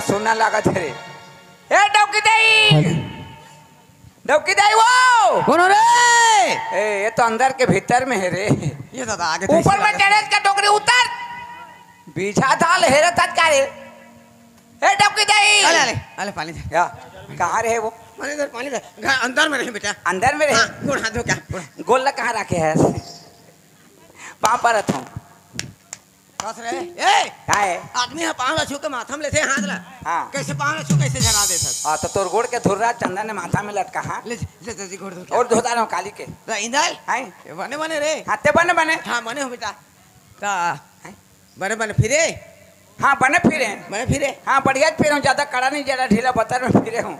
सोना लागत है रे। ए डौकी दाई, डौकी दाई वो कौन रे? ए ये तो अंदर के भीतर में है रे। ये दादा आगे ऊपर में टेरेस का टोकरी उतर, बीछा डाल हेरे तक का रे। ए डौकी दाई, अले अले अले पानी दे। या कहाँ रहे वो? पानी दे, पानी दे। घर अंदर में रहे बेटा। अंदर में रहे। हाँ, गोड़ हाथ धो क्या? गोल्ला कहाँ रखे है? पाँव पर रखता हूँ। कस रहे? ए क्या है? आदमी है पाँव छू के माथा में लेते हाथ ला। हाँ। कैसे पाँव छू कैसे जला देता? हाँ तो तोर गोड़ के धुर्रा चंदन ने माथा में लटका। हाँ ले ले तेरी गोड़ धो। और धोता रहो काली के। रा इंदल? हाँ बने बने रे। हाथे बने बने। हाँ बने हो बेटा। ता बने बने फिरे। हाँ बने फिरे। बने फिरे। हाँ बढ़िया फिरे हूँ, ज्यादा कड़ा नहीं, ज्यादा ढीला बतर में फिरे हूँ,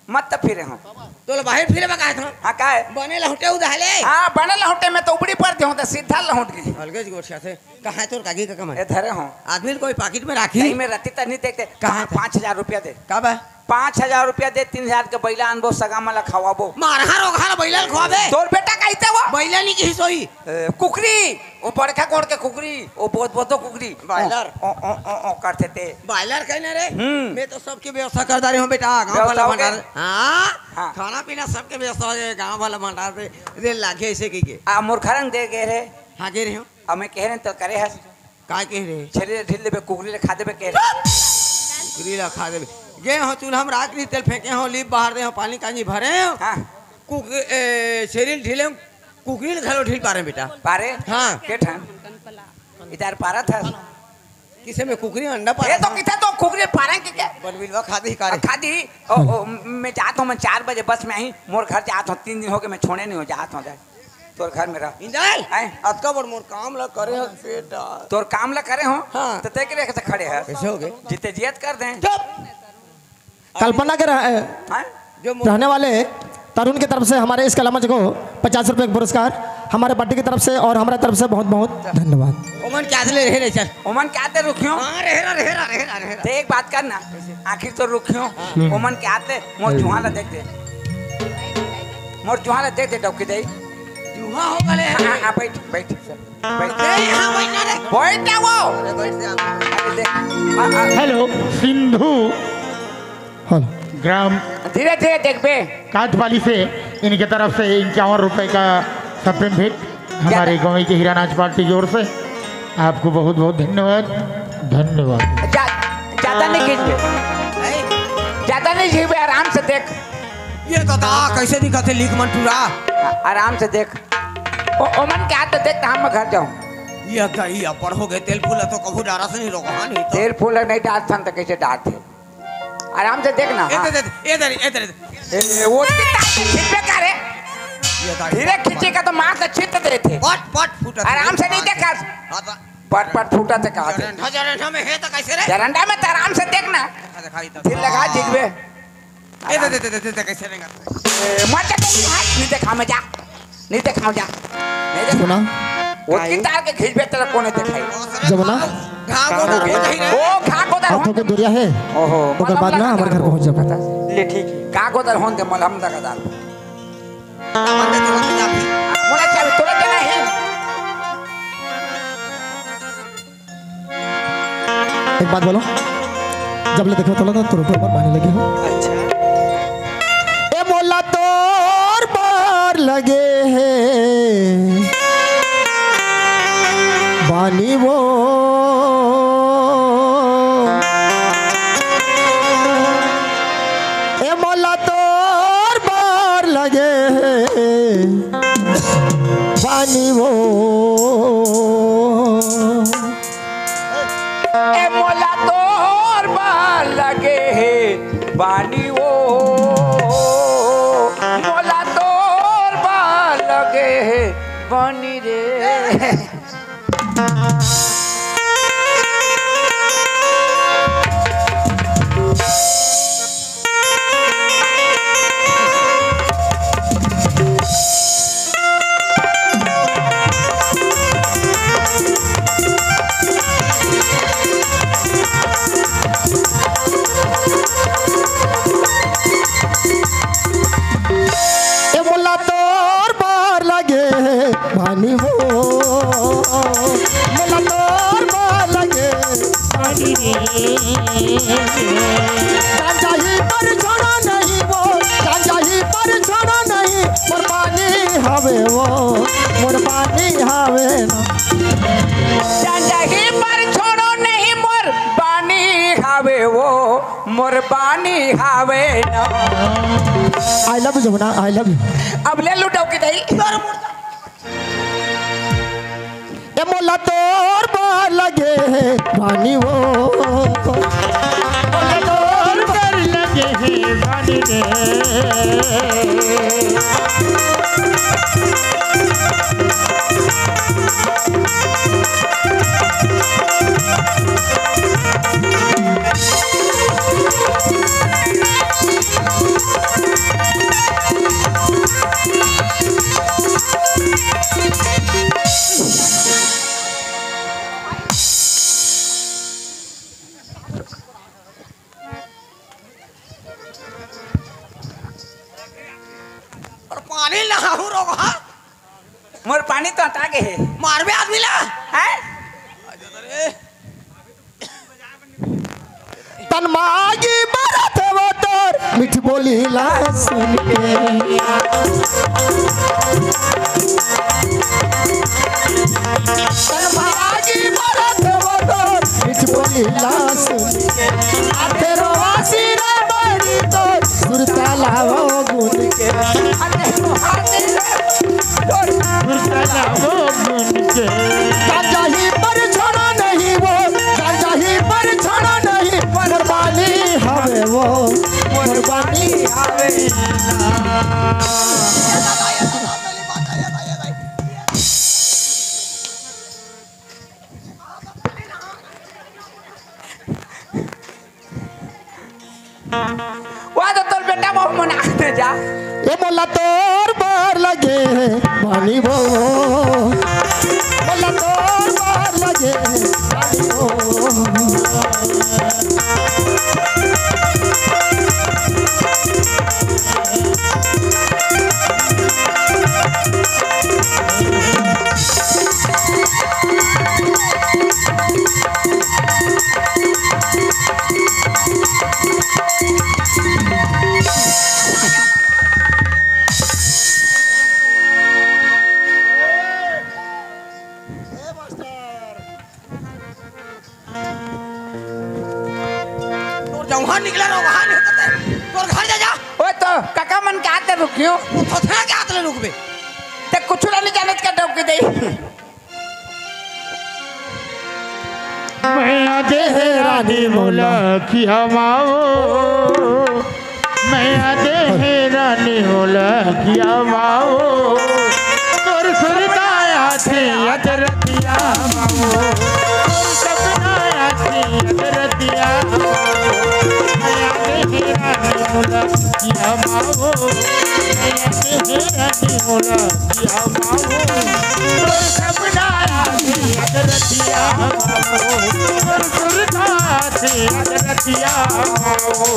मत फिरे हूँ। तो लो बाहर फिरे बका था। हाँ का है? बने लहुटे उधाले। हाँ बने लहुटे में तो उपड़ी पड़ते हूँ तो सीधा लहुट गई। अलगेज गोठिया से कहाँ है तोर कागी का कमाई? ये धरे हूँ। आदमी कोई पाकिट में राखी? नहीं में रती तो नहीं देखते। कहाँ? 5,000 रुपया दे। कब है? 5,000 रुपया दे, 3,000 के बैला अनबो सगा मला खवाबो। मारहा रोखा बैला खवाबे। तोर बेटा कहते वो बैला नहीं की सोई। कुकरी, वो बड़का कोड़ के कुकरी, वो बहुत बहुत कुकरी बायलर ओ करते थे। बायलर कहने रे। मैं तो सबकी व्यवस्था कर दारी हूँ बेटा। गाँव वाला भंडार। हाँ खाना पीना सबके व्यवस्था है। गाँव वाला भंडार पे रे लागे ऐसे की आ मूर्खरंग दे गए रे। हाँ गे रहे हो। अब मैं कह रहे तो करे है काय कह रहे? छेले ढील देबे, कुकरी ले खा देबे कह रहे। कुकरी खा देबे। गे हो चूल्हा में राख ली, तेल फेंके हो, लीप बाहर दे हो, पानी कानी भरे हो। हाँ शरीर ढीले कुकरी घलो ढील पा रहे बेटा। पारे? हाँ के ठन इधर पारा था किसे में कुकरी अंडा पा। ये तो किथे तो कुकरी पारे के क्या बनविलवा खादी कारे खादी। ओ मैं जाता हूँ, मैं 4 बजे बस में आई, मोर घर जाता हूँ। 3 दिन हो गए मैं छोड़े नहीं हो जाता हूँ। तोर घर में रह इंदल अतका बड़ मोर काम ला करे हो बेटा। तोर काम ला करे हो। हाँ। तो तेरे के खड़े है कैसे हो गए? जिते जियत कर दें। कल्पना के जो रहने वाले तरुण की तरफ से हमारे इस कला मंच को 50 रुपए का पुरस्कार हमारे पार्टी की तरफ से और हमारे तरफ से बहुत बहुत धन्यवाद। ओमन क्या ले रहे चल ओमन क्या ते रुखियो? हाँ रहे तो एक बात करना, आखिर तो रुखियो ओमन के आते मोर जुहा ला देख दे, मोर जुहा ला देख दे डौकी दे। जुहा हो गले। हाँ बैठ बैठ बैठ यहाँ बैठना रे। बैठ ना वो। अरे बैठ जा। अरे देख हेलो सिंधु हेलो ग्राम धीरे धीरे देख बे। काठवाली से इनके तरफ से 51 रुपए का सप्रेम भेंट हमारे गाँव के हीरानाच पार्टी की ओर से आपको बहुत बहुत धन्यवाद। धन्यवाद। ज्यादा नहीं खींच बे, ज्यादा नहीं खींच बे, आराम से देख। ये दादा कैसे दिखाते लीक मन पूरा। आराम से देख। ओमन के हाथ तो देख, हम घर जाऊँ। ये कहीं अपर हो गए। तेल फूल तो कभू डारा से नहीं रोका नहीं तो। तेल फूल नहीं डालता तो कैसे डालते? आराम से देखना। वो खींचे का रे, धीरे खींचेगा तो मार से छिट देते। पट फूटा। आराम से नहीं देखा, पट फूटा से कहा थे। जरंडा में है तो कैसे रे? जरंडा में तो आराम से देखना, दिल लगा जिगवे। कैसे रहेगा? मत नहीं देखा मैं जा, नहीं देखा जा, नहीं देखा। वो कितार के खींच बेते कोने दिखाई जमुना ओ खा को दर हाथों के दुरिया है। ओहो ओकर बाद ना हमारे घर पहुंच जाओ। ले ठीक है। का को दर होन दे मलहम दगादार मोला चाबी तोरा देना है। एक बात बोलो, जब ले देखो तो तुर ऊपर पानी लगे हो। अच्छा ए मोला तोर पर लगे है पानी वो ए मोला तोर पर लगे है पानी वो ए मोला तोर बाल लगे है पानी वो, मोला तोर बाल लगे है पानी रे। पानी वो मोला तोर बाल लगे पानी गांजा ही पर छोड़ा नहीं वो, गांजा ही पर छोड़ा नहीं, कुर्बानी हवे वो, कुर्बानी हवे ना। गांजा ही पर छोड़ो नहीं मोर बानी हावे वो, मोर बानी हावे ना। I love you Jamuna, I love you. अब ले लो डौकी दही। ये मोला तोर बार लगे पानी वो, मोला तोर बार लगे पानी रे। पानी लहाऊ रोगा मोर पानी तो हटा के है मारबे आदमी ला है। तन मागी बरत वो तोर मिठ बोली ला सुन के, तन मागी बरत वो तोर मिठ बोली ला सुन के, तेरो आशीरा बड़ी तोर सुरता लाओ गुन के, गांजा ही पर छोड़ा नहीं वो, गांजा ही पर छोड़ा नहीं, कुर्बानी हवे वो, कुर्बानी हवे। वहाँ तो तोर बेटा बहुत मना जा। ये मोला तोर बार लगे पानी वो, मोला तोर बार लगे पानी वो। वहाँ निकला ना वहाँ नहीं होता तोर घर जा जा। ओ तो काका मन के आते रुकियो तो थे क्या आतले रुकबे ते कुछ नहीं जानत का डौकी दही। मैया दे रानी मोला किया माओ, मैया दे रानी मोला किया माओ, तोर सुरताया थे अदरतिया माओ, तोर सपनाया थे अदरतिया माओ, मैया दे रानी मोला किया माओ, मैया दे रानी मोला किया माओ, तोर सपनाया थे अदरतिया माओ, तोर सुरताया थे अदरतिया माओ।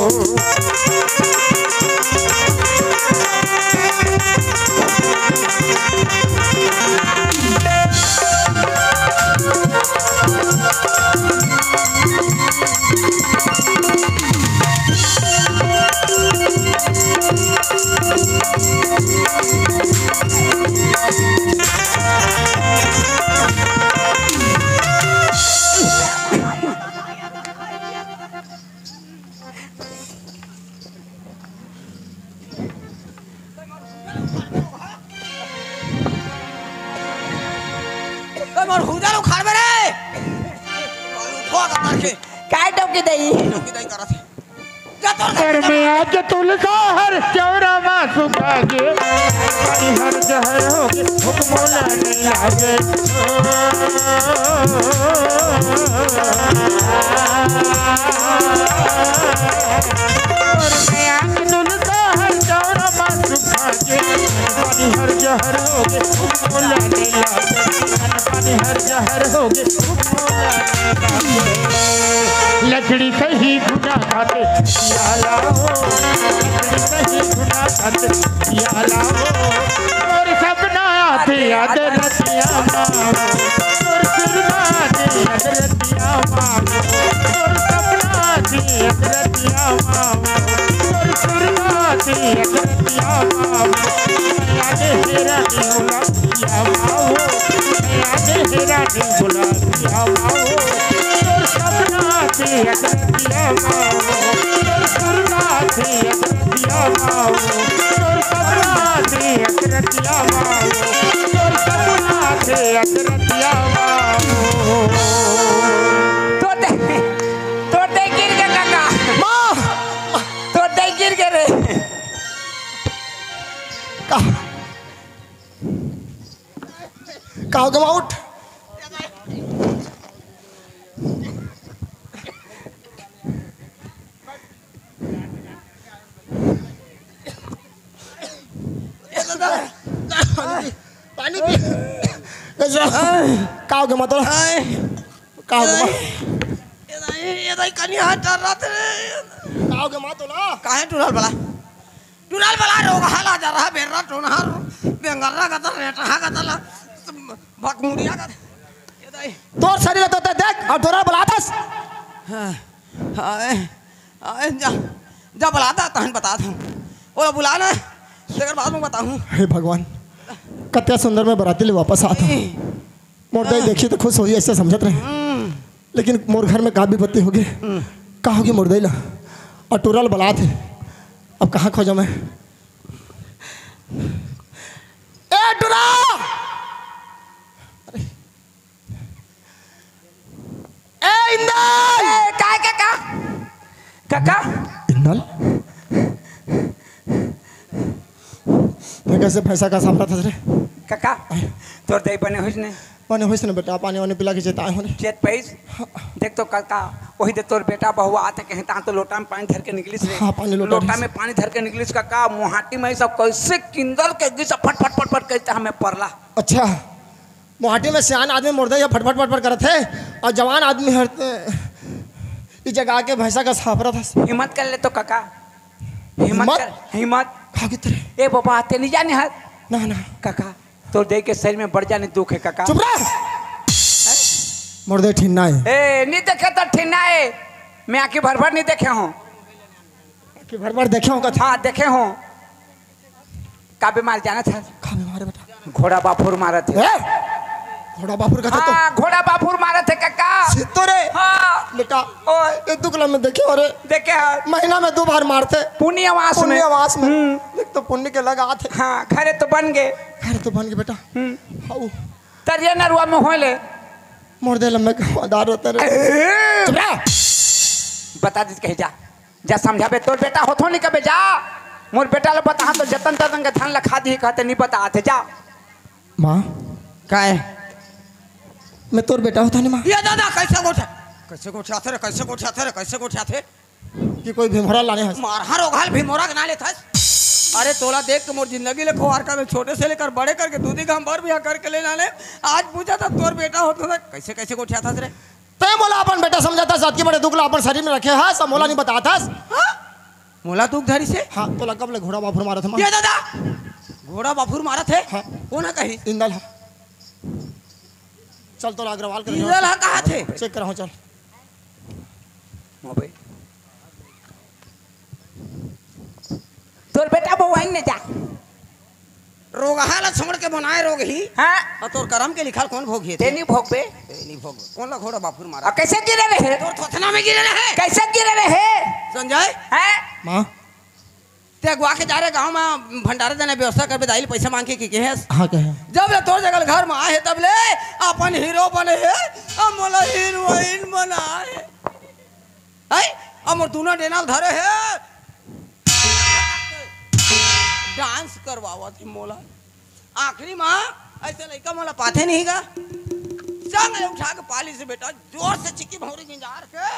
मोर खुदा लो खाड़ में रे उठो का तार के काय डौकी दही करत जा तोर घर में आज तुलसा हर चौरा माँ सुखागे, पानी हर जहर होगे हुक्मोला नहीं लागे। घर में आज तुलसा हर चौरा माँ सुखागे, पानी हर जहर होगे हुक्मोला नहीं लागे, पानी हर जहर होगे हुक्मोला नहीं लागे। लकड़ी सही गुना खाते या लाओ, लकड़ी सही गुना खाते या लाओ, और सपना आते याद रतिया माओ, और सुरना आते याद रतिया माओ, और अगरतिया बाबू याद हेरानी गुलाबिया बाबू याद हेरानी गुलाबिया बाबू तोर सपना थी अगरतिया बाबू तोर सुरना थी अगरतिया बाबू तोर सपना थी अगरतिया बाबू तोर सपना थी अगरतिया बाबू तोते गिर गए काका माँ तोते गिर गए रे कहाँ गवा उठ पानी पी कहाँ गवा तो कहाँ गवा ये दाई कन्या हाथ डर रहा थे कहाँ गवा तो ला काहे टुरल बला रोग हाला जा रहा बेरा टोनहर बेंगरा का तर रेटा का तला भकमुड़िया का ये दाई तोर शरीर तो देख और तोरा बुलातस हाय हाय जा बुलाता तहन बता दूं वो बुला ना तेरे बाद में बताऊं हे भगवान कत्या सुंदर में बराती ले वापस आता मोर दाई देखी तो खुश होगी ऐसे समझत रहे लेकिन मोर घर में का विपत्ति होगी का होगी मोर दाई ला और टूरल बलात है अब कहाँ खोजा मैं ए टूरा ए इंदल काय काका काका इंदल मैं कैसे पैसा का सामना था रे काका तोर दही बने हुई ने पानी होइस न बेटा पानी वानी पिला के जेता होने चेत पैस देख तो काका वही दे तोर बेटा बहुआ आते कहे ता तो लोटा में पानी धर के निकलिस रे हाँ, पानी लोटा लोटा में पानी धर के निकलिस काका मोहाटी में सब कैसे किंदल के गिस फट फट फट फट कहता हमें परला अच्छा मोहाटी में सियान आदमी मुर्दे या फटफट फटफट करते थे और जवान आदमी हरते इस जगह के भैंसा का साफरा था हिम्मत कर ले तो काका हिम्मत कर हिम्मत खा के तेरे ए बाबा आते नहीं जाने हाथ ना ना काका तो देख के शरीर में बढ़ जाने दुख है काका चुप रह मुर्दे ठिन्ना है ए नहीं देखे तो ठिन्ना है मैं आंखें भर भर नहीं देखे हूँ कि भर भर देखे होगा था हाँ देखे हूँ का बीमार जाना था खा में मारे बेटा घोड़ा बाफुर मारा थे घोड़ा बापुर का था हाँ घोड़ा बाफुर मारा थे काका तो तो रे हाँ बेटा ओए ये दुगला में देखे और देखे हाँ महीना में 2 बार मारते पुण्यवास में पुण्यवास में देख तो पुण्य के लगा थे हाँ खरे तो बन गए अरे तो बन गए बेटा हाउ तरिया नरुआ में होले मुर्दे लम्बे हवादार होते रे चुप रह बता दी कहीं जा जा समझाबे तोर बेटा होथो नहीं कबे जा मोर बेटा ले बता तो जतन ततन के धान लखा दी कहते नहीं बता आते जा माँ काय मैं तोर बेटा होता नहीं माँ ये दादा कैसे गोठा थे कैसे गोठा थे कि कोई भीमरा लाने हंस मारहा रोगाल भी मोरा के नाले था अरे तोला देख के मोर जिंदगी ले खोवार का मैं छोटे से लेकर बड़े करके दूधी का हम भर भी करके ले नाले आज पूछा था तोर बेटा होता था कैसे गोठा था रे ते मोला अपन बेटा समझाता साथ की बड़े दुगला अपन शरीर में रखे है सब मोला नहीं बताता मोला दुख धरी से हाँ तो लगा ले घोड़ा बापुर मारा था माँ ये दादा घोड़ा बाफुर मारा थे हाँ। कौन है कही इंदल है चल तो अग्रवाल कर इंदल है कहाँ थे चेक कराओ चल मोबाइल तोर बेटा बउआई ने जा रोग हाला छोड़ के बनाए रोग ही हाँ और तोर करम के लिखल कौन भोगिए ते नहीं भोगबे नहीं भोग कौन ला घोड़ा बाफुर मारा और कैसे गिरे रहे तोर थोथना में गिरे रहे कैसे गिरे रहे संजय हैं माँ ते अगवा के जा रहे गाँव में भंडारे देने व्यवस्था कर दाइल पैसा मांग के है हाँ क्या है जब ले तोर जगल घर में आए तब ले अपन हीरो बने है अब मोला हीरोइन बना है अब मोर दूना डेना धरे है डांस करवावा थी मोला आखिरी माँ ऐसे लड़का मोला पाथे नहीं का संग उठा के पाली से बेटा जोर से चिक्की भौरी गिंजार के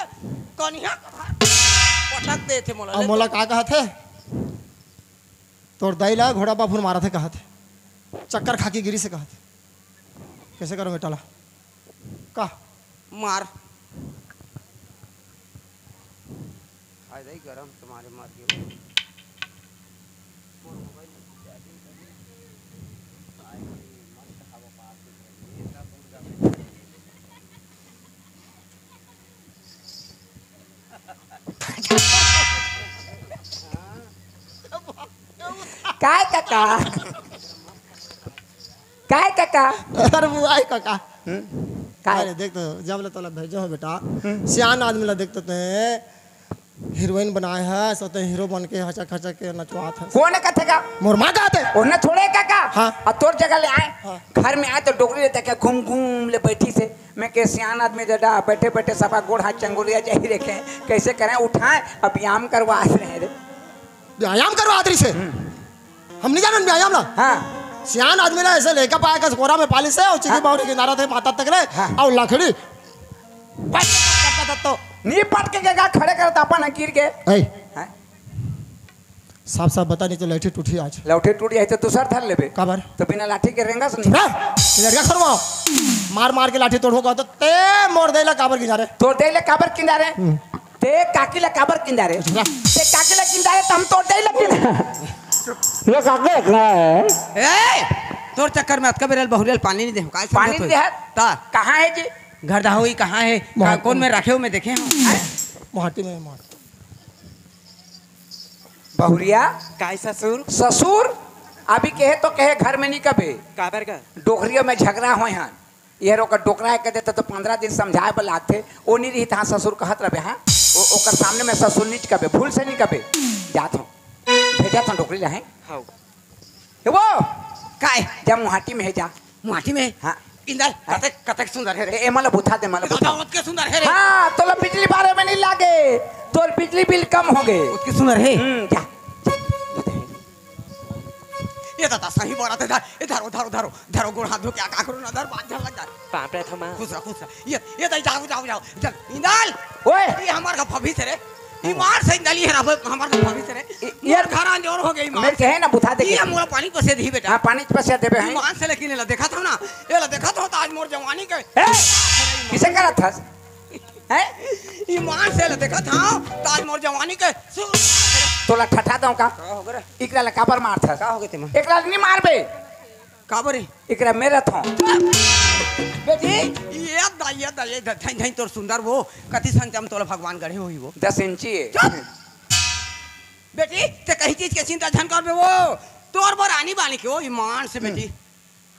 कन्या पटक दे थे मोला अब मोला का कहा थे तोर दाई ला घोड़ा बापुर मारा थे कहा थे चक्कर खा के गिरी से कहा थे कैसे करो बेटा ला का मार आज गरम तुम्हारे मार के काय काका काय काका अरे वो आई काका काय अरे देख तो जब ले तोला भेजो हो बेटा सियान आदमी ला देखते थे हीरोइन बनाए है सोते हीरो बन के हचक हचक के नचवात है कौन कथे का मोर माँ कहते उन्हें थोड़े काका हाँ। और तोर जगह ले आए हाँ। घर में आए तो डोगरी रहता क्या घूम घूम ले बैठी से मैं के सियान आदमी जड़ा बैठे बैठे सफा गोड़ हाथ चंगुलिया जाही रखे कैसे करें उठाएं अब व्यायाम करवा रहे रे व्यायाम करवा आदरी से हम नहीं जाने व्यायाम ना हाँ सियान आदमी ना ऐसे लेकर पाया का कोरा में पालिश है और चिकी बावरी किनारा थे माता तक ले हाँ। और लकड़ी बस करता तो नी पट के गया खड़े करता अपन गिर के ऐ हाँ? साफ साफ बता नहीं तो लाठी टूटी आज लौटे टूटी है तो दूसर थर लेबे काबर तो बिना लाठी के रेंगा से नहीं लड़का खरवाओ मार मार के लाठी तोड़ होगा तो ते मोड़ देला काबर किनारे तोड़ दे ले काबर किनारे ते काकी ले काबर किनारे ते काकी ले किनारे तो हम तोड़ दे ले किनारे ये काके है ए तोर चक्कर में अतका बेरल बहुरेल पानी नहीं दे काय पानी दे ता कहाँ है जी घर दाहोई कहाँ है कौन में रखे हो मैं देखे हूं मोहाटी में मार बहुरिया काय ससुर ससुर अभी कहे तो कहे घर में नहीं कबे काबर का डोकरियों में झगड़ा हुए हैं ये रोकर डोकरा कह देते तो 15 दिन समझाए बला थे वो नहीं रही था ससुर कहत रहे हाँ ओकर सामने में ससुर नीच कबे भूल से नहीं कबे जात हूँ भेजा था डोकरी रहे हाउ वो काय जब मुहाटी में है जा माटी में हाँ इंदर कतक कतक सुंदर है रे ए मला बुथा दे मला बुथा दावत के सुंदर है रे हाँ तो लो बिजली बारे में नहीं लागे तो बिजली बिल कम हो गए उसके सुंदर है जा ये दादा सही बोला था इधर उधर उधर धरो गोड़ हाथ धो क्या का करो ना धर बात झल लग जा पापरे थमा खुश रह ये दाई जाओ जाओ जाओ चल इंदल ओए ये हमार का फभी से रे ईमान से इंदल ये हमार का फभी से रे ये घर अंजोर हो गई मेरे कहे ना बुथा दे ये मोला पानी पसे दी बेटा हाँ पानी पैसे देबे हैं ईमान से लेकिन ला देखा था ना ये ला देखा था आज मोर जवानी के ए, किसे करा था हैं ईमान से ला देखा था आज मोर जवानी के तोला ठठा दऊं का का हो गरे इकरा ला काबर मार था का हो गए तेमा एकरा नहीं मारबे काबरे इकरा मेरा था बेटी ये दाई धन धन तोर सुंदर वो कति संचम तोला भगवान गढ़े होई वो 10 इंची है चुप! बेटी ते कहीं चीज के चिंता धन कर बे वो तोर बर आनी बानी के वो ईमान से बेटी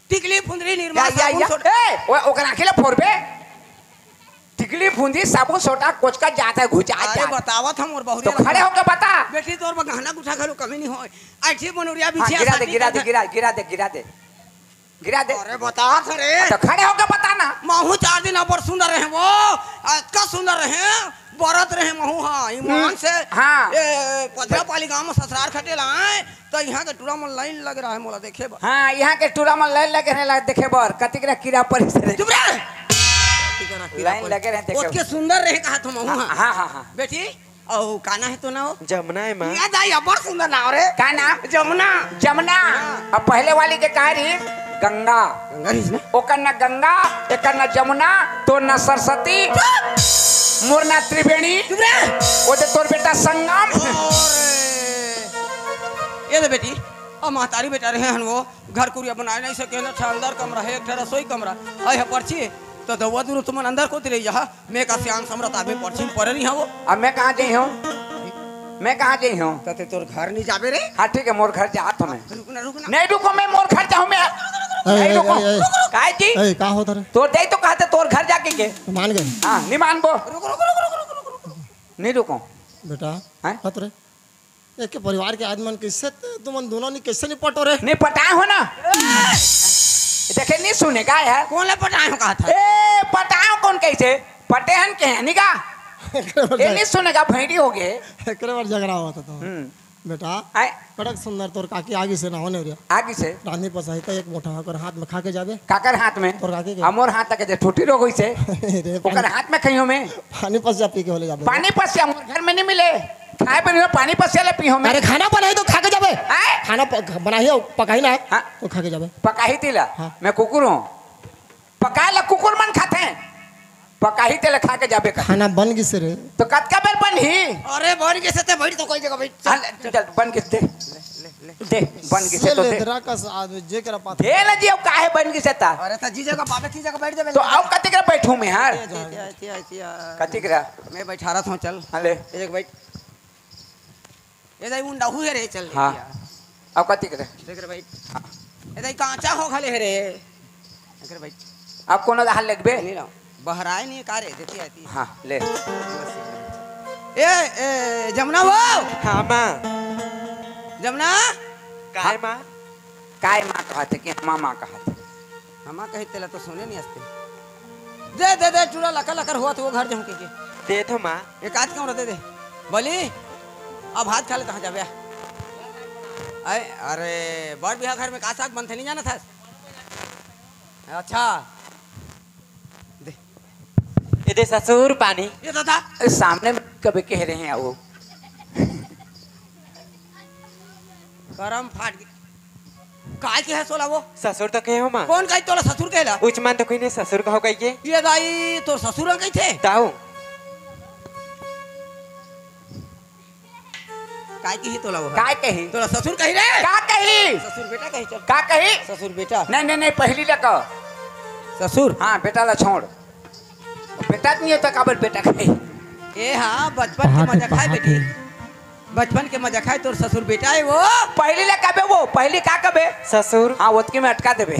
टिकली फुंदरी या निर्मा या या ए ओए ओकरा अकेले फोड़बे टिकली फुंदी साबुन सोटा कोचका जाता है घुचा अरे जाता बतावत हम और तो बहुरिया खड़े होकर बता बेटी तोर बर गहना गुठा घरो कमी नहीं होय ऐठी बनोरिया हाँ, बिछिया गिरा दे गिरा दे गिरा दे अरे बता रे तो खड़े होकर बता ना महू 4 दिन और सुंदर रहे वो का सुंदर रहे बरत रहे महू हाँ ईमान से हाँ। ए पथरा पाली गांव में ससुराल खटेला है तो यहाँ के टूरा में लाइन लग रहा है मोला देखे बा हाँ यहाँ के टूरा में लाइन लगे रहे देखे बर कतिकरा कीड़ा परी से चुप रह लाइन लगे रहे देखे उसके सुंदर रहे कहा तुम महू हाँ हाँ हाँ हाँ बेटी ओ काना है तो ना हो जमुना है मां या दाई अबर सुंदर ना रे का नाम जमुना जमुना अब पहले वाली के कहा रही गंगा गंगारीज ने ओकर न गंगा एक न जमुना तो न सरस्वती मोर न त्रिवेणी चुप रह ओ दे तोर बेटा संगम ये दे बेटी अब महतारी बेटा रहे हन वो घर कुरिया बनाए नहीं सके ना अंदर कमरा है एक रसोई कमरा आई है पर्ची तो दवा दूर तुम अंदर को तेरे यहाँ मैं का सियान सम्राट आबे पर्ची में पड़े नहीं वो अब मैं कहाँ जाई हूँ मैं कहाँ जाई हूँ तते तोर घर नहीं जाबे रे हाँ ठीक है मोर घर जा तो मैं रुकना नहीं रुको मैं मोर घर जाऊँ मैं नहीं रुको काहे जी ए का होता रे तोर दे तो कहते तोर घर जाके के मान गए हाँ नहीं मानबो रुक नहीं रुको बेटा हैं? हत रे एक के परिवार के आदमी किससे तुम दोनों ने कैसे नहीं पटो रे नहीं पटाए हो ना देखे नहीं सुनेगा यार कौन ले पटाए हो कहा था ए पटाओ कौन कैसे पटेहन के है निका ये नहीं सुनेगा भेड़ी हो गए एकरे बार झगड़ा हुआ था तो बेटा आए कड़क सुंदर तोर काकी आगे से ना होने रे आगे से रानी पसाई तो एक मोटा होकर हाथ में खा के जाबे काकर हाथ में तोर काकी के हमोर हाथ तक जे ठोटी रोग होई से रे ओकर हाथ में खइयो में पानी पस जा पी के होले जाबे पानी पस हमोर घर में नहीं मिले खाए पर नहीं पानी पस ले पियो में अरे खाना बनाई तो खा के जाबे आए खाना बनाई हो पकाई ना हाँ। तो खा के जाबे पकाही तिला हाँ। मैं कुकुर हूँ पकाए ला कुकुर मन खाते हैं पकाही तिला खा के जाबे कर खाना बन गई से रे तो कतका बेर बन ही अरे बन के से बैठ तो कोई जगह बैठ चल बन के दे बन के से तो दे लेदरा का आदमी जे करा पाते दे ना जी अब काहे बन के से ता अरे तो जी जगह पावे थी जगह बैठ जाबे तो अब कति कर बैठूं मैं यार कति कर मैं बैठा रहा था चल हले एक बैठ ये दाई मुंडा हुए रे चल हाँ। अब कति करे देख रे भाई ए कांचा हो खाले है रे देख रे भाई अब कोनो हाल लगबे नहीं ना बहराए नहीं कारे देती आती हाँ ले ए जमुना वो हाँ माँ जमुना काय माँ काय माँ कहते कि मामा कहते हमा कही तेला तो सुने नहीं हंसते दे दे दे चूड़ा लकर लकर हुआ तो वो घर जाऊँ के दे तो माँ एक आज क्यों रहते दे बोली अब हाथ खा ले कहाँ जाबे अरे बड़ बिहार घर में का साग बनते नहीं जाना था अच्छा ये दे ससुर पानी ये दादा सामने में कभी कह रहे हैं वो गरम फाट गई काय के है सोला वो ससुर तो कहे हो माँ कौन कही तोला ससुर कहला उच मान तो कोई नहीं ससुर कहो कहिए ये दाई तोर ससुर कही थे ताऊ काय की ही तोला वो काय कही तोला ससुर कही रे का कही ससुर बेटा कही चल का कही ससुर बेटा नहीं पहली लगा ससुर हाँ बेटा ला छोड़ बेटा नहीं होता काबर बेटा कही ए हाँ बचपन के मजा खाए बेटी बचपन के मजा खाए तोर ससुर बेटा है वो पहली ला कबे वो पहली का कबे ससुर हाँ ओतकी में अटका देबे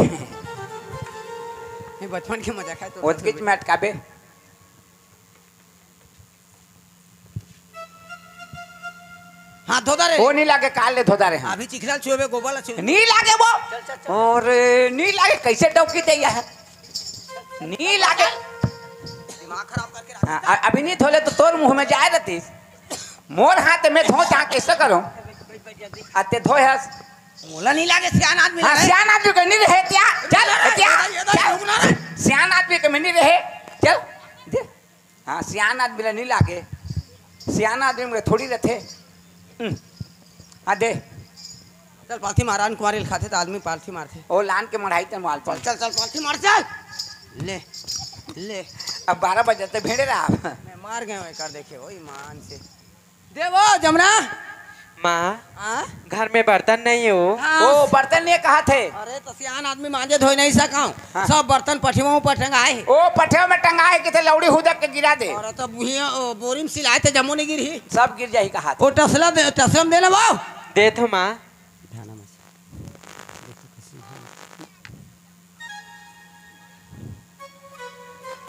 ये बचपन के मजा खाए तोर ओतकी में अटकाबे हाथ धोदा रे वो नहीं लागे काल ले धोदा रे हाँ अभी चिखला छुएबे गोबर छुए नहीं लागे वो और नहीं लागे कैसे डौकी दे है नहीं लागे दिमाग खराब करके रख हाँ, अभी नहीं धोले तो तोर मुंह में जाए रहती मोर हाथ में धो जहाँ कैसे करो आते धो है मोला नहीं लागे सियान आदमी हाँ लगे। सियान आदमी के नहीं रहे क्या चल क्या ये रुक ना रे। सियान आदमी के में नहीं रहे चल दे हाँ सियान आदमी ला नहीं लागे सियान आदमी में थोड़ी रहते हाँ दे चल पालथी मारान कुमारी खाते तो आदमी पालथी मारते ओ लान के मढ़ाई ते माल चल चल चल पालथी मार चल ले ले अब 12 बजे तक भेड़े रहा मैं मार गए कर देखे ओ ईमान से देवो जमुना माँ हाँ घर में बर्तन नहीं हो ओ बर्तन नहीं कहा थे अरे तो सियान आदमी मांजे धोई नहीं सकाऊं हाँ। सब बर्तन पठियों पर टंगाए ओ पठे में टंगाए कि थे लौड़ी हुदक के गिरा दे और तो बुहिया बोरिंग सिलाए थे जम्मू नहीं गिरी सब गिर जाही कहा वो टसलम देना वो दे तो माँ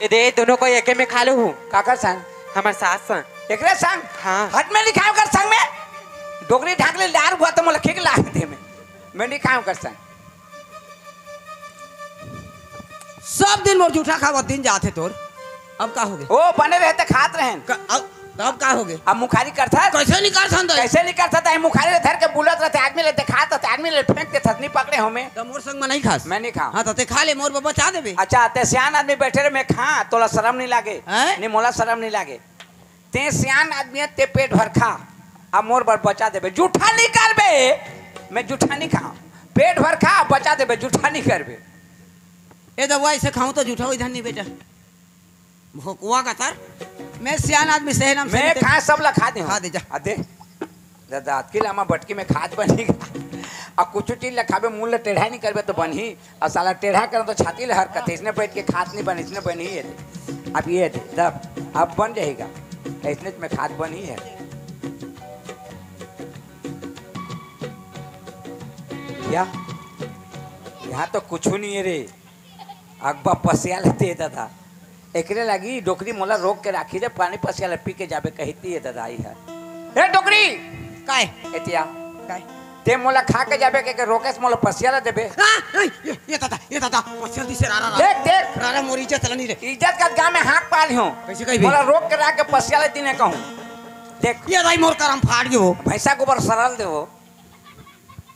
ये दे दोनों को एके में खा लो हूँ काकर संग हमारे सास संग एकरे संग हाँ। हट में नहीं खाओ कर संग में डोगरी ढाक ले लार हुआ तो मोला खिक ला दे में मैं नहीं खाओ कर संग सब दिन मोर जूठा खावा दिन जाते तोर अब का हो गए ओ बने रहते खात रहे अब का हो गए अब मुखारी करता कैसे नहीं कर सकता कैसे नहीं करता था मुखारी ले धर के बुलत रहते आदमी ले दिखात रहते आदमी ले फेंक के थसनी पकड़े हमें तो मोर संग में नहीं खास मैं नहीं खाऊं हाँ तो ते खा ले मोर बाबा चाह देबे अच्छा ते सियान आदमी बैठे रहे मैं खा तोला शर्म नहीं लागे हैं? नहीं मोला शर्म नहीं लागे ते सियान आदमी है, ते पेट भर खा अब मोर बर बचा देबे जूठा नहीं करबे मैं जूठा नहीं खाऊं पेट भर खा बचा देबे जूठा नहीं करबे ए दवा ऐसे खाऊं तो जूठा इधर नहीं बेटा भोकुआ का तर मैं सियान आदमी सही नाम मैं खा सब ला खा दे खा दे जा। दे दादा के लामा बटकी में खाद बनेगा अब कुछ चीज लखाबे मुंह ले टेढ़ा नहीं करबे तो बनी और साला टेढ़ा कर तो छाती ले हरकत इसने बैठ के खाद नहीं बन इसने बनी है अब ये दे तब अब बन जाएगा इसने में खाद बनी है क्या यहाँ तो कुछ नहीं है रे अकबा पसिया लेते दादा एकरे लगी डोकरी मोला रोक के राखी दे पानी पसिया पी के जाबे कहती है दादा आई है ए डोकरी काय एतिया काय ते मोला खा के जाबे के रोकेस मोला पसिया दे देबे ये दादा पसियल दिसे रारा देख देख रारा मोरी इज्जत चलनी रे इज्जत का गांव में हाथ पाल हूं कैसे कही भी मोला रोक के राख के पसिया दिने कहूं देख ये दाई मोर करम फाड़ गयो भैंसा गोबर सरल देवो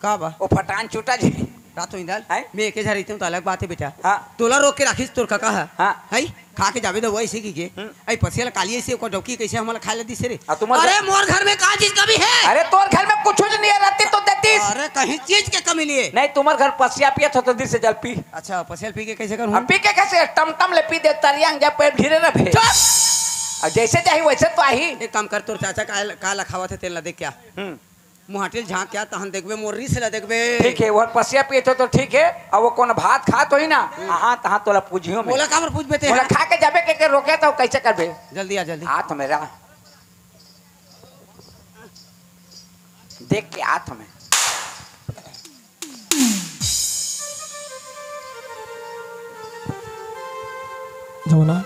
का बा ओ फटान छूटा जी रातो इंदल हैं? मैं एके झरी तो अलग बात है बेटा हाँ। तोला रोक के राखिस तोर काका है हाँ। है खा के जाबे तो वैसे की के आई पसियल काली से को डौकी कैसे हमला खा ले दिसे रे आ, तुम्हारे- अरे मोर घर में का चीज कमी है अरे तोर घर में कुछ नहीं रहती तो देतीस अरे कहीं चीज के कमी लिए नहीं तुम्हारे घर पसिया पिया तो दिल से जल पी अच्छा पसियल पी के कैसे करूं अब पी के कैसे टमटम ले पी दे तरियांग जब पेट धीरे रहे अब जैसे चाही वैसे तो आई एक काम कर तोर चाचा का लखावा थे तेल ला देख क्या मुहाटिल झांक क्या तहन देखबे मोर्री से ला देखबे ठीक है वो पसिया पिए तो ठीक है अब वो कौन भात खा तो ही ना हाँ तहाँ तोला पूछियो में बोला काबर पूछ बेते बोला खा के जाबे के रोके तो कैसे करबे जल्दी आ जल्दी हाथ मेरा देख के हाथ में जमुना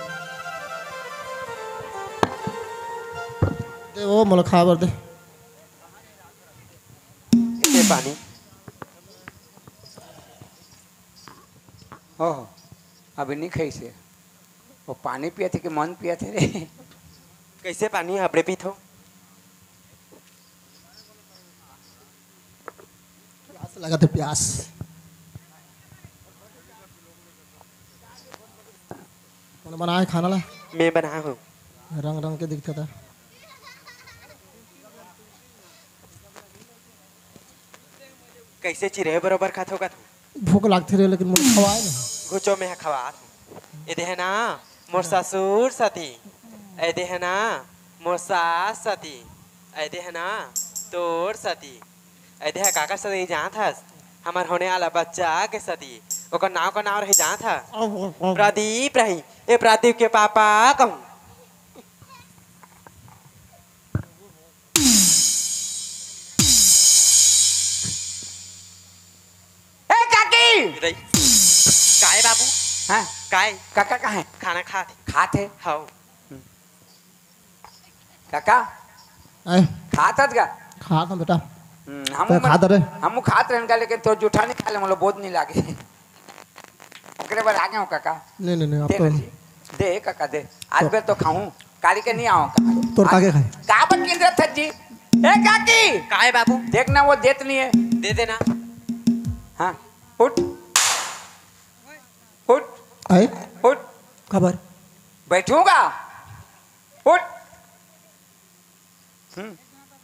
दे वो मोला खा बर दे ये पानी हो अभी नहीं खाई से वो पानी पिए थे कि मन पिए थे रे कैसे पानी अपने पीत हो प्यास लगा थे प्यास कौन बनाए खाना ला मैं बना हूँ रंग रंग के दिखता था कैसे चिरे बरोबर खात होगा तू भूख लागती रहे लेकिन मुझे खवाए नहीं गुचो में खवा ये देह ना मोर ससुर सती ऐ देह ना मोर सास सती ऐ देह ना तोर सती ऐ देह काका सती जात हस हमार होने वाला बच्चा के सती ओकर नाव का नाव रही जात था प्रदीप रही ए प्रदीप के पापा कहूँ ए काकी काय बाबू हाँ काय काका कहाँ है खाना खाते खाते हाँ काका आए खाता का खा था बेटा हम तो खाता रहे हम खात रहन का लेकिन तो जूठा नहीं खा ले मतलब बहुत नहीं लागे ओकरे बार आ गए हो काका नहीं नहीं नहीं अब दे तो ना जी, दे काका दे आज बेर तो खाऊं काली के नहीं आओ तोर काके खाए काबन केंद्र था जी ए काकी काय बाबू देखना वो देत नहीं है दे देना हाँ उठ उठ आए उठ खबर बैठूंगा उठ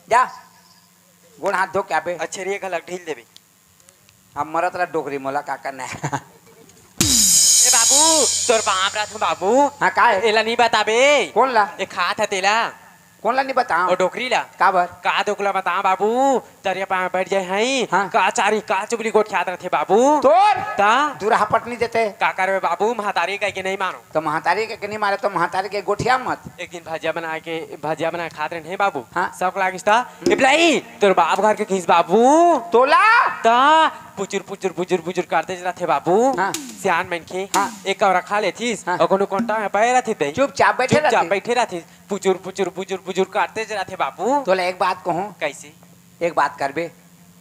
जा गोड़ हाथ धो क्या पे अच्छे रिए गलत ढील देवी अब मरत रहा डोकरी मोला का करना है ए बाबू तोर बाप रहा बाबू हाँ का है एला नहीं बताबे कौन ला ए खात है तेला कौन ला नहीं बताओ और डोकरी ला काबर का दोकला बता बाबू तरिया पा बैठ जाए हैं हाँ। का चारी का चुगली गोट ख्यात रथे बाबू तोर ता दूरा पटनी देते का करवे बाबू महातारी कह के नहीं मानो तो महातारी के नहीं मारे तो महातारी के गोठिया मत एक दिन भजिया बना खात रहे बाबू हाँ। सब लागिस था इबलाई तोर बाप घर के खींच बाबू तोला ता पुचुर पुचुर पुचुर पुचुर करते जरा थे बाबू हाँ। सियान मन के हाँ। एक और खा लेथीस हाँ। और कोनो कोंटा में पाए रहती दे चुपचाप बैठे चुपचाप रहती। बैठे रहती पुचुर पुचुर पुचुर पुचुर करते जरा थे बाबू तोला एक बात कहूँ कैसे एक बात करबे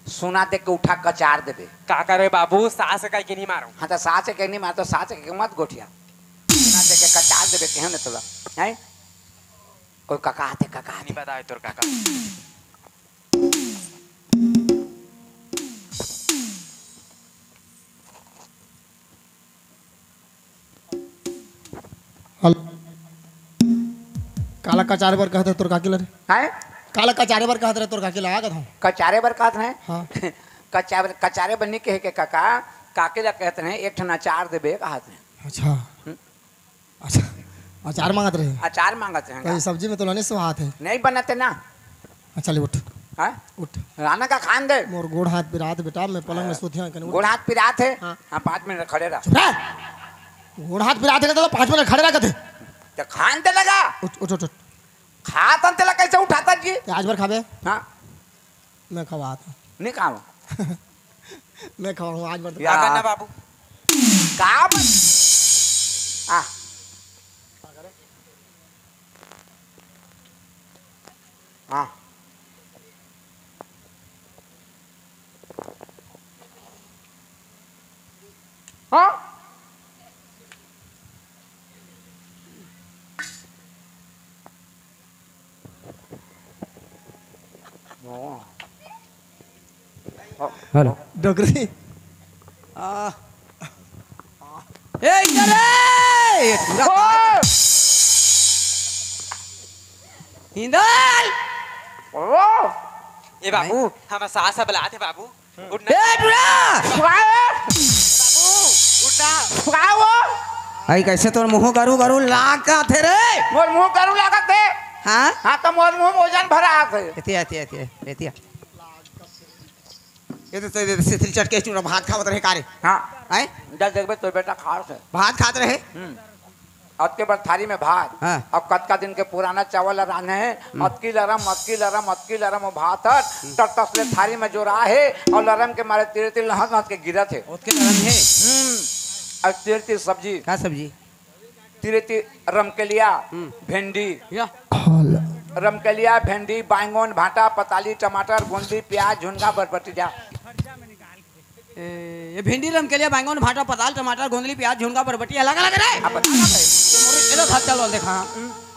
सुना दे के उठा कचार देबे का करे बाबू सास कह के नहीं मारो हाँ तो सास के नहीं मार तो सास के मत गोठिया सुना दे के कचार देबे केहन तोला हैं कोई काका हाथे काका हाथे नहीं बताए तोर काका हल काला कचारे पर कहते तोर काकी लरे हैं काला कचारे पर कहते तोर काकी ला गए कचारे बर कहत हैं हाँ कचारे बनने के है के काका काके ला कहते हैं एक ठन अचार देबे कहत हैं अच्छा अच्छा अचार मांगत रहे अचार मांगत हैं कहीं सब्जी में तो नहीं स्वाद है नहीं बनाते ना अच्छा ले उठ हैं उठ राना का खान दे मोर गोड़ हाथ बिरात बेटा मैं पलंग में सोतिया कहीं गोड़ हाथ पिरात है हाँ। हाँ 5 मिनट खड़े रह गोड़ हाथ बिरात है तो 5 मिनट खड़े रह थे तो खान दे लगा उठ उठ उठ उठ। खात अंतला कैसे उठाता जी आज भर खाबे हाँ मैं खवाता नहीं खाओ मैं खवाऊँ आज भर या- क्या करना बाबू का आ हाँ हाँ हेलो डोगरी ए इधर ए पूरा हिंदल ए बाबू हम सास बुलाते बाबू उठना ए टुरा उठना आई कैसे तोर मुंह गरू गरू लाग का थे रे मोर मुंह करू लागत है हां हाँ तो मोर मुंह में वजन भरा है एतिया एतिया एतिया एतिया ये तो सिथिल चट के चूड़ा भात खावत रहे कारे हाँ आए जब देखबे तो बेटा खाड़ से भात खात रहे अतके बाद थाली में भात हाँ। अब कतका दिन के पुराना चावल राने हैं अतकी लरम वो भात तब तसले थाली में जो रहा है और लरम के मारे तीर तीर लहस के गिरत है ओत के नरम है और तीर तीर सब्जी का सब्जी तिरेती रमकेलिया भिंडी या हल रमकेलिया भिंडी बैंगन भाटा पताली टमाटर गोंदी प्याज झुनगा बरबटी जा ये भिंडी रमकेलिया बैंगन भाटा पताल टमाटर गोंदली प्याज झुनगा बरबटी अलग अलग रे अब बता ना भाई। एलो था चलो देखा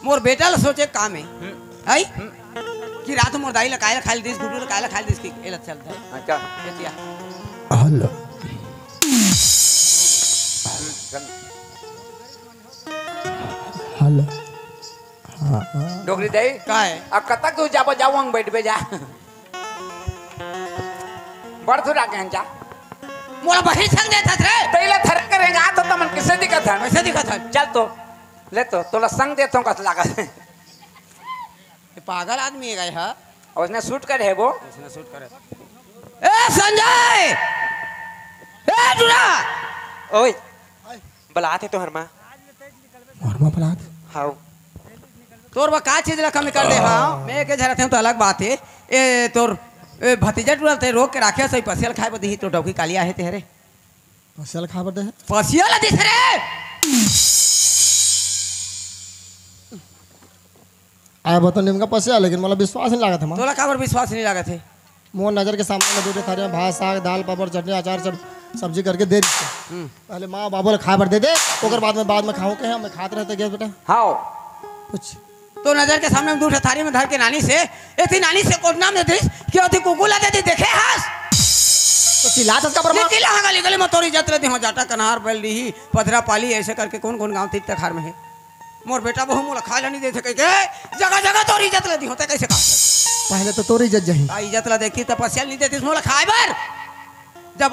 मोर बेटा ल सोचे काम है आई कि रात मोर दाई ल कायला खाइल दिस गुडू ल कायला खाइल दिस की एला चलता अच्छा एतिया हल हल डोगरी दे का है अब कतक तू जाबो जावंग बैठ बे जा बड़ थोड़ा कह जा मोला बही संग देत रे तैला थर करेगा तो तमन किसे दिक्कत है वैसे दिखत है चल तो ले तो तोला संग देता हूं कस लगा ये पागल आदमी है गए हां और उसने शूट करे है वो इसने शूट करे ए संजय ए दुरा ओए बलाते तो हरमा वर्मा पलाद हाउ तोर बा का चीज ला कमी कर दे हां मैं के झरते हूं तो अलग बात है ए तोर ए भतीजा टुरा ते रोक के राखे सही पसियल खाए बदी तो डौकी कालिया है तेरे पसल खाबर दे पसियल दिस रे आया बतो निमका पसे लेकिन मला विश्वास नहीं लागत हम तोला काबर विश्वास नहीं लागत है मोर नजर के सामने में दूसरे थारे में भात साग दाल पापड़ चटनी अचार सब सब्जी करके दे दी पहले माँ बाबू खाबर दे दे ओकर बाद में खाऊं के हम खाते रहते गैस बेटा हां कुछ तो नजर के सामने में दूसरे थारी में धर के नानी से एथी नानी से कोट नाम दे दिस क्यों थी कुकुला दे दी देखे हस तो चिल्लात का बरमा निकला हां गली गली में तोरी जतरे दी हो जाटा कनार बैल दी पथरा पाली ऐसे करके कौन कौन गांव तीत तखार में है मोर बेटा बहु मोला खा नहीं दे सके के जगह जगह तोरी इज्जत ला दी होते कैसे का पहले तो तोरी इज्जत जही आ इज्जत ला देखी तपस्या नहीं देती मोला खाए बर जब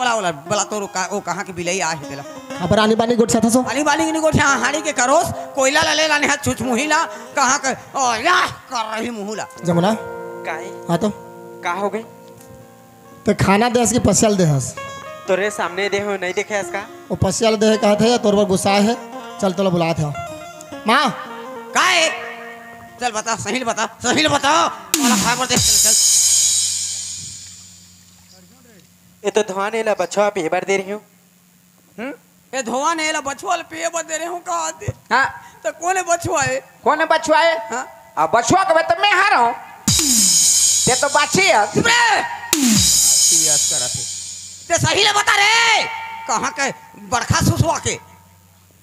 बला तोर का ओ कहां की बिलई आ है देला अब रानी बानी गुट साथा सो पानी बाली नहीं गोठे हाड़ी के करोस कोयला ला ले लाने हाथ छुछ मुहिला कहां के ओ या कर रही मुहुला जमुना काहे हाँ तो का हो गई तो खाना दे की पसियल दे हस तोरे सामने दे हो नहीं देखे इसका वो पसियल दे कहते है तोर पर गुस्सा है चल तोला बुलाते हो माँ काहे चल बता सही बता वाला खबर दे चल ये तो धुआं नहीं ला बच्चा पेपर दे रही हूँ ए धोवा ने ला बछवा पे बदे रे हूं का दे हां तो कोने बछवा है कौन है बछुआ है हां अब बछुआ के तो मैं हार हूं ये तो बाछी है चुप रे सीरियस करा थे ते सही ले बता रे कहां के बरखा सुसवा के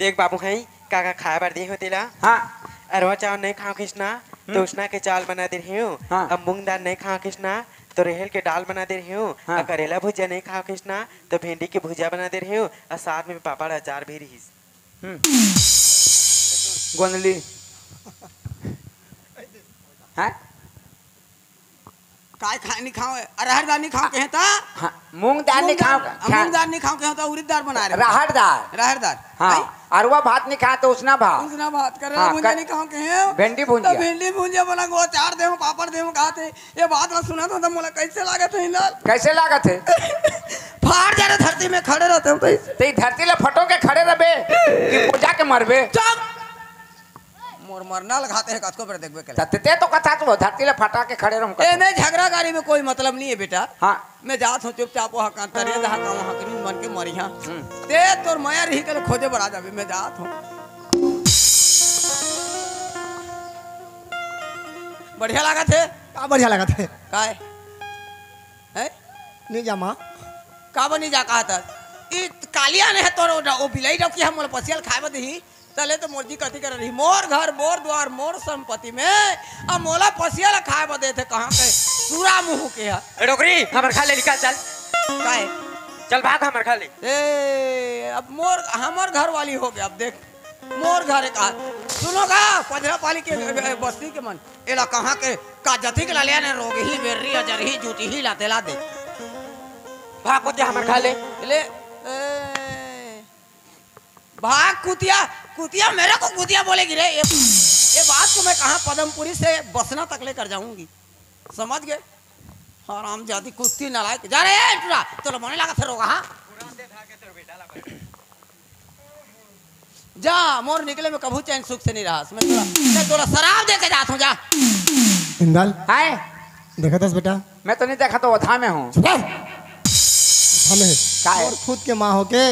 देख बाबू हैं काका खाए बार दे हो तेला हां अरवा चावल नहीं खाओ खिसना तो उसना के चावल बना दे रही हूँ हाँ। अब मूंग दाल नहीं खाओ खिसना तो रेहल के दाल बना दे रही हूँ हाँ। और करेला भुजिया नहीं खाओ खिसना तो भिंडी की भुजिया बना दे रही हूँ और साथ में पापड़ अचार भी रही गोंदली हैं काय खाए नहीं खाओ अरहर दाल नहीं खाओ कहता हाँ, मूंग दाल नहीं खाओ मूंग दाल नहीं खाओ कहता उड़द दाल बना रहे राहड़ दाल रहर दाल हाँ अरवा भात नहीं खा तो उसना भाव उसना बात कर हाँ, मुझे नहीं खाओ कहे भिंडी भुजिया। तो भिंडी भुजिया बना गो चार देहूं पापड़ देहूं खाते ये बात ना सुना तो मोला कैसे लागत है लाल कैसे लागत है फाड़ जा रहे धरती में खड़े रहते हो तो ते धरती ला फटो के खड़े रबे कि पूजा के मरबे चुप मोर मरना लगाते हैं कतको पर देखबे के ते तो कथा तो धरती ला फटा के खड़े रहूं ए में झगड़ा गाड़ी में कोई मतलब नहीं है बेटा हाँ मैं जात हूं चुपचाप वहां का तरिया जहां का वहां कहीं मन के मरिया ते तोर माया रही के खोजे बड़ा जाबे मैं जात हूं बढ़िया लागत है का बढ़िया लगा थे काय है नहीं जा माँ का बनी जा कहा था ई कालिया ने है तोर ओ बिलाई रखी हम मोल पसियल खाए दही तले तो मोरजी कथी कर रही मोर घर मोर द्वार मोर संपत्ति में अब मोला पसियल खाए बदे थे कहां के पूरा मुंह के है डोकरी हमर खा ले निकाल चल काय चल भाग हमर खा ले ए अब मोर हमर घर वाली हो गया अब देख मोर घर का सुनोगा पजरा पाली के बस्ती के मन एला कहां के का जथी के लालिया ने रोग ही बेरी अजर ही जूटी ही लाते ला दे भाग को हमर खा ले ले भाग कुतिया कुतिया मेरे को कुतिया बोलेगी रे ये बात को मैं कहाँ पदमपुरी से बसना तक लेकर जाऊंगी समझ गए हराम जाती कुत्ती नालायक जा रे टुरा तो मने लगा था रोगा हाँ जा मोर निकले में कभू चैन सुख से नहीं रहा मैं तोला शराब दे के जाता हूँ जा इंदल हाय देखा था बेटा मैं तो नहीं देखा तो वधा में हूँ हमें काय और खुद के माँ होके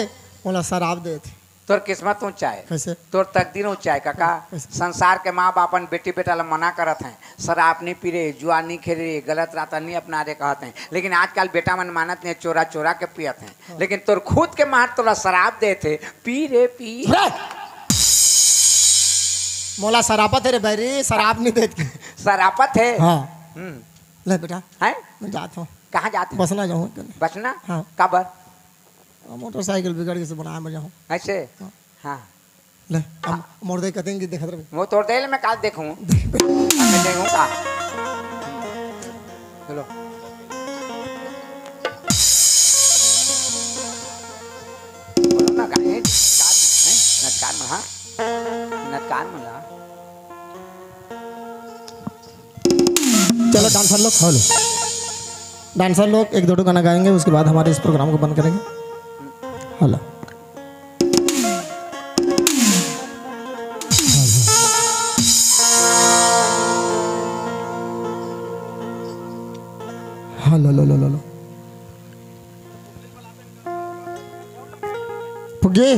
बोला शराब दे थे तोर किस्मत ऊंचा है, कैसे तोर तकदीर ऊंचा है काका। संसार के माँ बाप अपन बेटी बेटा ला मना करत हैं, शराब नहीं पी रहे, जुआ नहीं खेल रहे, गलत रास्ता नहीं अपना रहे कहते हैं, लेकिन आजकल बेटा मन मानत नहीं, चोरा चोरा के पियत हैं। लेकिन तोर खुद के माँ तोरा शराब दे थे, पी रे पी। मोला शराबत है रे बैरी, शराब नहीं देती। शराबत है। हाँ हम्म, ले बेटा है मैं जाता हूँ, कहाँ जाते हैं? बसना जाऊँ बचना हाँ। कब? मोटरसाइकिल बिगड़ के से बनाया मैं जाऊँ। ऐसे हाँ, ले हम मोड़ दे कहते हैं कि देखत रहे वो तोड़ दे, मैं काल देखूँ, मैं देखूँगा। चलो बोलो ना गाने नटकार में, हाँ नटकार में ला। चलो डांसर लोग हेलो, डांसर लोग एक दो गाना गाएंगे, उसके बाद हमारे इस प्रोग्राम को बंद करेंगे। हेलो हेलो लो लो लो लो पुगे